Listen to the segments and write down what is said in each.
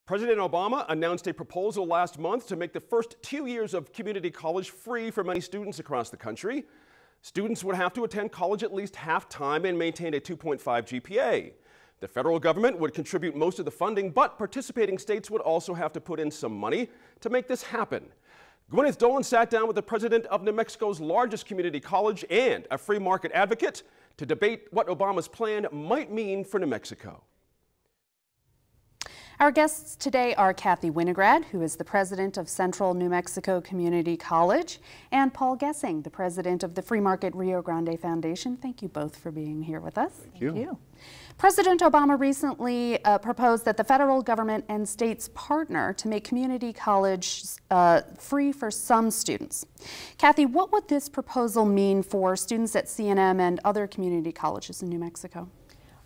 President Obama announced a proposal last month to make the first 2 years of community college free for many students across the country. Students would have to attend college at least half-time and maintain a 2.5 GPA. The federal government would contribute most of the funding, but participating states would also have to put in some money to make this happen. Gwyneth Dolan sat down with the president of New Mexico's largest community college and a free market advocate to debate what Obama's plan might mean for New Mexico. Our guests today are Kathy Winograd, who is the president of Central New Mexico Community College, and Paul Gessing, the president of the Free Market Rio Grande Foundation. Thank you both for being here with us. Thank you. President Obama recently proposed that the federal government and states partner to make community college free for some students. Kathy, what would this proposal mean for students at CNM and other community colleges in New Mexico?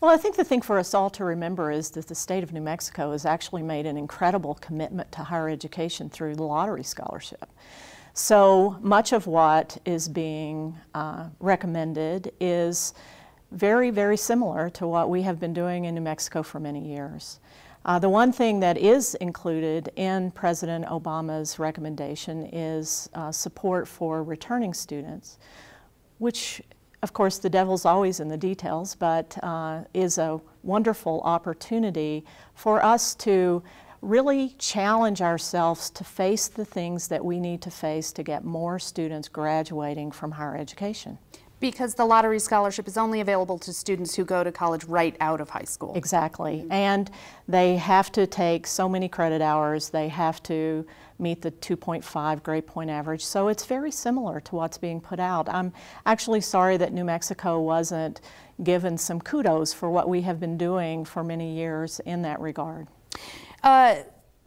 Well, I think the thing for us all to remember is that the state of New Mexico has actually made an incredible commitment to higher education through the lottery scholarship. So much of what is being recommended is very, very similar to what we have been doing in New Mexico for many years. The one thing that is included in President Obama's recommendation is support for returning students, which of course, the devil's always in the details, but is a wonderful opportunity for us to really challenge ourselves to face the things that we need to face to get more students graduating from higher education. Because the lottery scholarship is only available to students who go to college right out of high school. Exactly. And they have to take so many credit hours. They have to meet the 2.5 grade point average. So it's very similar to what's being put out. I'm actually sorry that New Mexico wasn't given some kudos for what we have been doing for many years in that regard.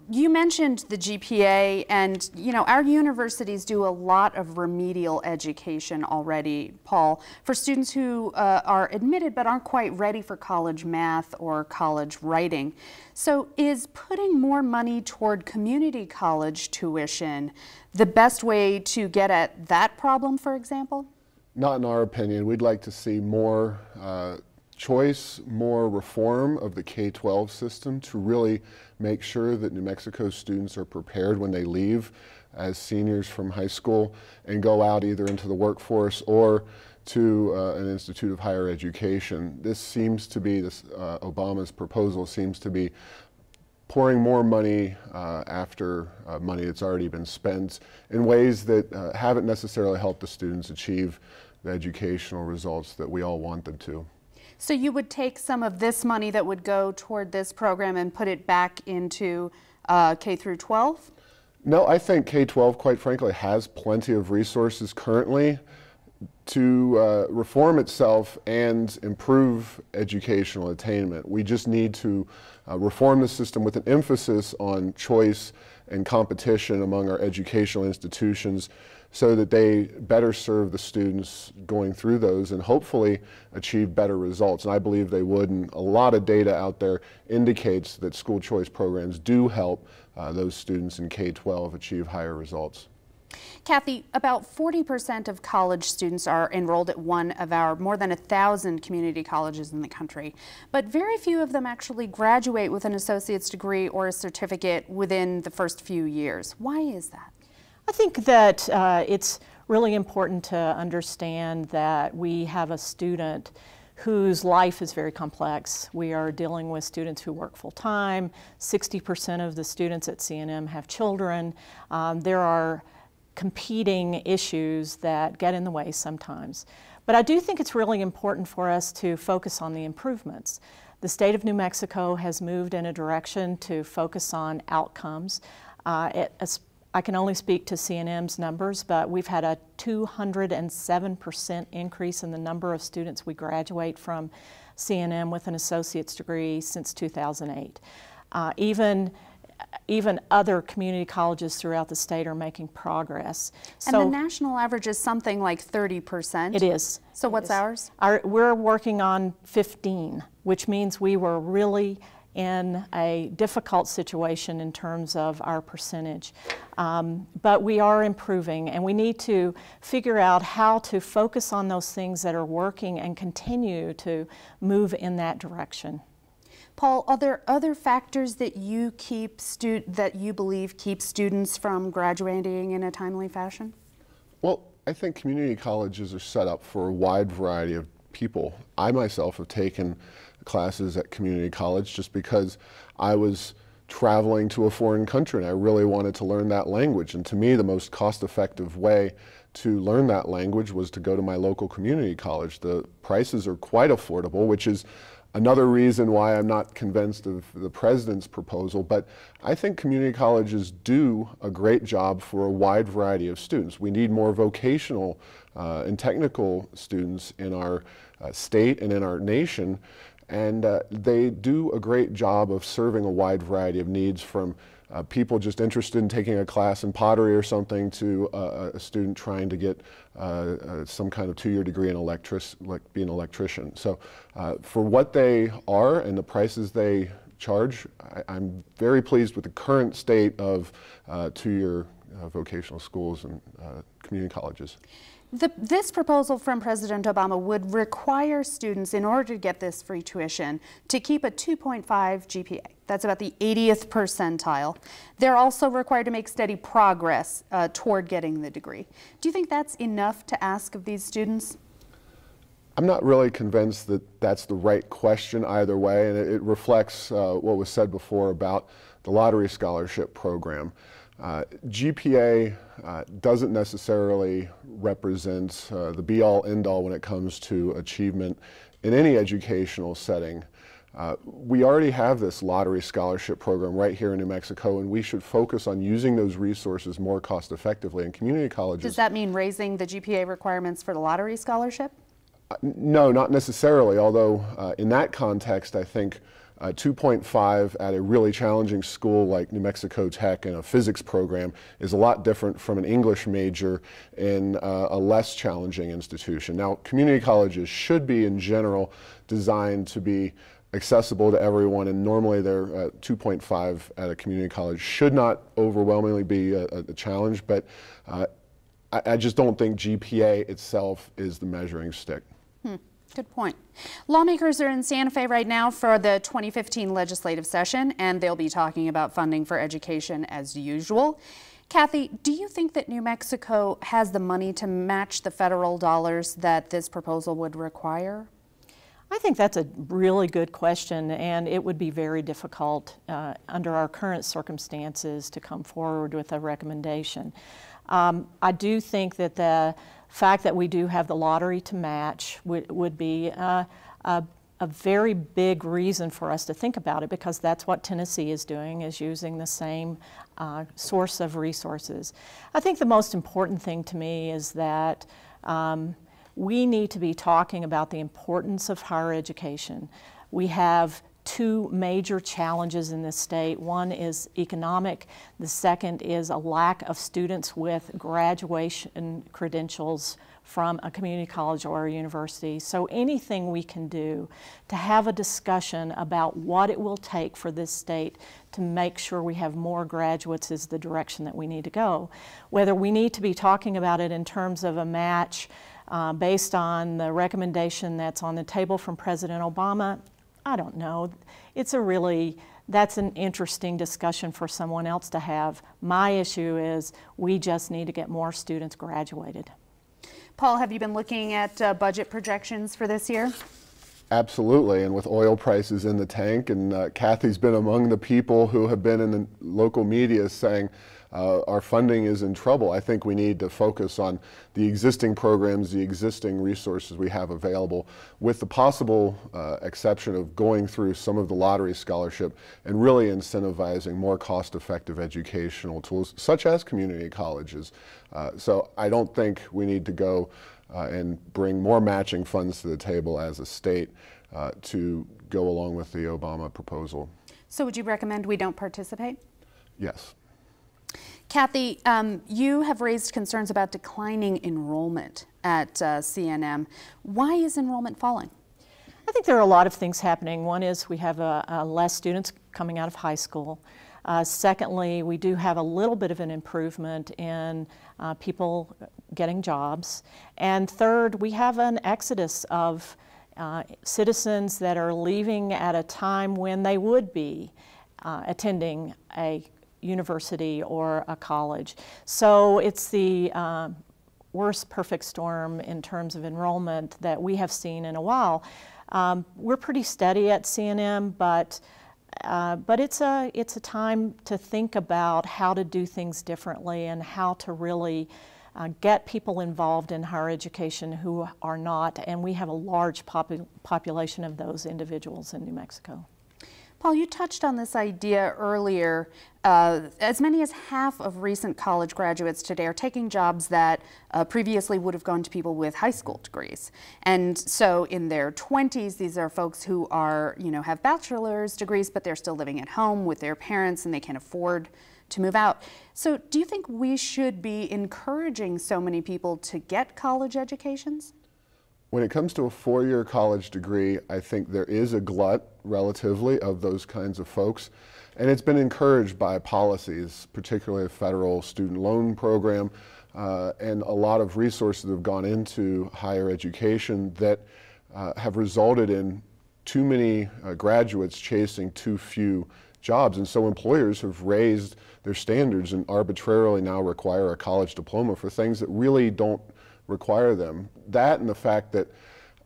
You mentioned the GPA, and our universities do a lot of remedial education already, Paul, for students who are admitted but aren't quite ready for college math or college writing. So is putting more money toward community college tuition the best way to get at that problem, for example? Not in our opinion. We'd like to see more choice, more reform of the K-12 system to really make sure that New Mexico students are prepared when they leave as seniors from high school and go out either into the workforce or to an institute of higher education. This seems to be, Obama's proposal seems to be pouring more money after money that's already been spent in ways that haven't necessarily helped the students achieve the educational results that we all want them to. So you would take some of this money that would go toward this program and put it back into K through 12? No, I think K-12, quite frankly, has plenty of resources currently to reform itself and improve educational attainment. We just need to reform the system with an emphasis on choice and competition among our educational institutions so that they better serve the students going through those and hopefully achieve better results. And I believe they would, and a lot of data out there indicates that school choice programs do help those students in K-12 achieve higher results. Kathy, about 40% of college students are enrolled at one of our more than 1,000 community colleges in the country, but very few of them actually graduate with an associate's degree or a certificate within the first few years. Why is that? I think that it's really important to understand that we have a student whose life is very complex. We are dealing with students who work full-time. 60% of the students at CNM have children. There are competing issues that get in the way sometimes. But I do think it's really important for us to focus on the improvements. The state of New Mexico has moved in a direction to focus on outcomes. I can only speak to CNM's numbers, but we've had a 207% increase in the number of students we graduate from CNM with an associate's degree since 2008. Even other community colleges throughout the state are making progress. And the national average is something like 30%. It is. So what's ours? We're working on 15, which means we were really in a difficult situation in terms of our percentage. But we are improving, and we need to figure out how to focus on those things that are working and continue to move in that direction. Paul, are there other factors that you believe keep students from graduating in a timely fashion? Well, I think community colleges are set up for a wide variety of people. I myself have taken classes at community college just because I was traveling to a foreign country and I really wanted to learn that language. And to me, the most cost-effective way to learn that language was to go to my local community college. The prices are quite affordable, which is another reason why I'm not convinced of the president's proposal, but I think community colleges do a great job for a wide variety of students. We need more vocational and technical students in our state and in our nation, and they do a great job of serving a wide variety of needs, from people just interested in taking a class in pottery or something to a student trying to get some kind of 2-year degree in being an electrician. So for what they are and the prices they charge, I'm very pleased with the current state of 2-year vocational schools and community colleges. This proposal from President Obama would require students, in order to get this free tuition, to keep a 2.5 GPA. That's about the 80th percentile. They're also required to make steady progress toward getting the degree. Do you think that's enough to ask of these students? I'm not really convinced that that's the right question either way, and it reflects what was said before about the lottery scholarship program. GPA doesn't necessarily represent the be-all, end-all when it comes to achievement in any educational setting. We already have this lottery scholarship program right here in New Mexico, and we should focus on using those resources more cost effectively. In community colleges— Does that mean raising the GPA requirements for the lottery scholarship? No, not necessarily, although in that context I think 2.5 at a really challenging school like New Mexico Tech in a physics program is a lot different from an English major in a less challenging institution. Now, community colleges should be in general designed to be accessible to everyone, and normally they're 2.5 at a community college should not overwhelmingly be a challenge, but I just don't think GPA itself is the measuring stick. Good point. Lawmakers are in Santa Fe right now for the 2015 legislative session, and they'll be talking about funding for education as usual. Kathy, do you think that New Mexico has the money to match the federal dollars that this proposal would require? I think that's a really good question, and it would be very difficult under our current circumstances to come forward with a recommendation. I do think that the fact that we do have the lottery to match would be a very big reason for us to think about it, because that's what Tennessee is doing, is using the same source of resources. I think the most important thing to me is that we need to be talking about the importance of higher education. We have two major challenges in this state. One is economic. The second is a lack of students with graduation credentials from a community college or a university. So anything we can do to have a discussion about what it will take for this state to make sure we have more graduates is the direction that we need to go. Whether we need to be talking about it in terms of a match based on the recommendation that's on the table from President Obama, I don't know. That's an interesting discussion for someone else to have. My issue is we just need to get more students graduated. Paul, have you been looking at budget projections for this year? Absolutely, and with oil prices in the tank, and Kathy's been among the people who have been in the local media saying our funding is in trouble. I think we need to focus on the existing programs, the existing resources we have available, with the possible exception of going through some of the lottery scholarship and really incentivizing more cost-effective educational tools, such as community colleges. So I don't think we need to go and bring more matching funds to the table as a state to go along with the Obama proposal. So would you recommend we don't participate? Yes. Kathy, you have raised concerns about declining enrollment at CNM. Why is enrollment falling? I think there are a lot of things happening. One is we have less students coming out of high school. Secondly, we do have a little bit of an improvement in people getting jobs. And third, we have an exodus of citizens that are leaving at a time when they would be attending a university or a college. So it's the worst perfect storm in terms of enrollment that we have seen in a while. We're pretty steady at C&M, but it's a time to think about how to do things differently and how to really get people involved in higher education who are not, and we have a large population of those individuals in New Mexico. Paul, you touched on this idea earlier. As many as half of recent college graduates today are taking jobs that previously would have gone to people with high school degrees. And so in their 20s, these are folks who are, have bachelor's degrees, but they're still living at home with their parents and they can't afford to move out. So do you think we should be encouraging so many people to get college educations? When it comes to a four-year college degree, I think there is a glut, relatively, of those kinds of folks. And it's been encouraged by policies, particularly a federal student loan program, and a lot of resources have gone into higher education that have resulted in too many graduates chasing too few jobs. And so employers have raised their standards and arbitrarily now require a college diploma for things that really don't require them. That and the fact that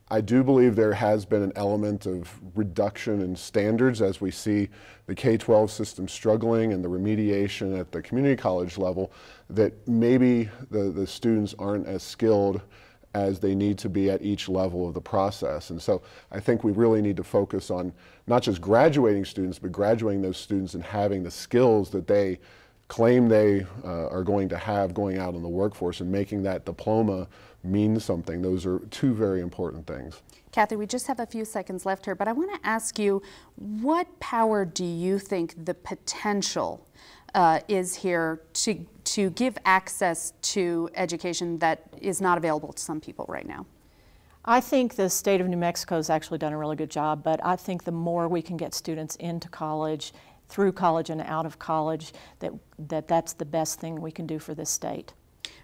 I do believe there has been an element of reduction in standards as we see the K-12 system struggling and the remediation at the community college level, that maybe the students aren't as skilled as they need to be at each level of the process. And so I think we really need to focus on not just graduating students, but graduating those students and having the skills that they claim they are going to have going out in the workforce, and making that diploma mean something. Those are two very important things. Kathy, we just have a few seconds left here, but I want to ask you, what power do you think the potential is here to give access to education that is not available to some people right now? I think the state of New Mexico has actually done a really good job, but I think the more we can get students into college, through college and out of college, that's the best thing we can do for this state.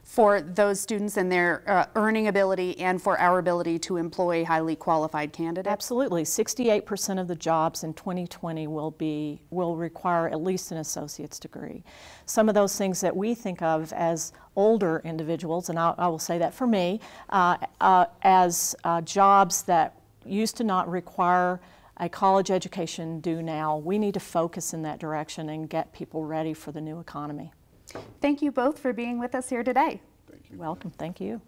For those students and their earning ability, and for our ability to employ highly qualified candidates? Absolutely. 68% of the jobs in 2020 will require at least an associate's degree. Some of those things that we think of as older individuals, and I will say that for me, as jobs that used to not require a college education do now, we need to focus in that direction and get people ready for the new economy. Thank you both for being with us here today. Thank you. Welcome. Thank you.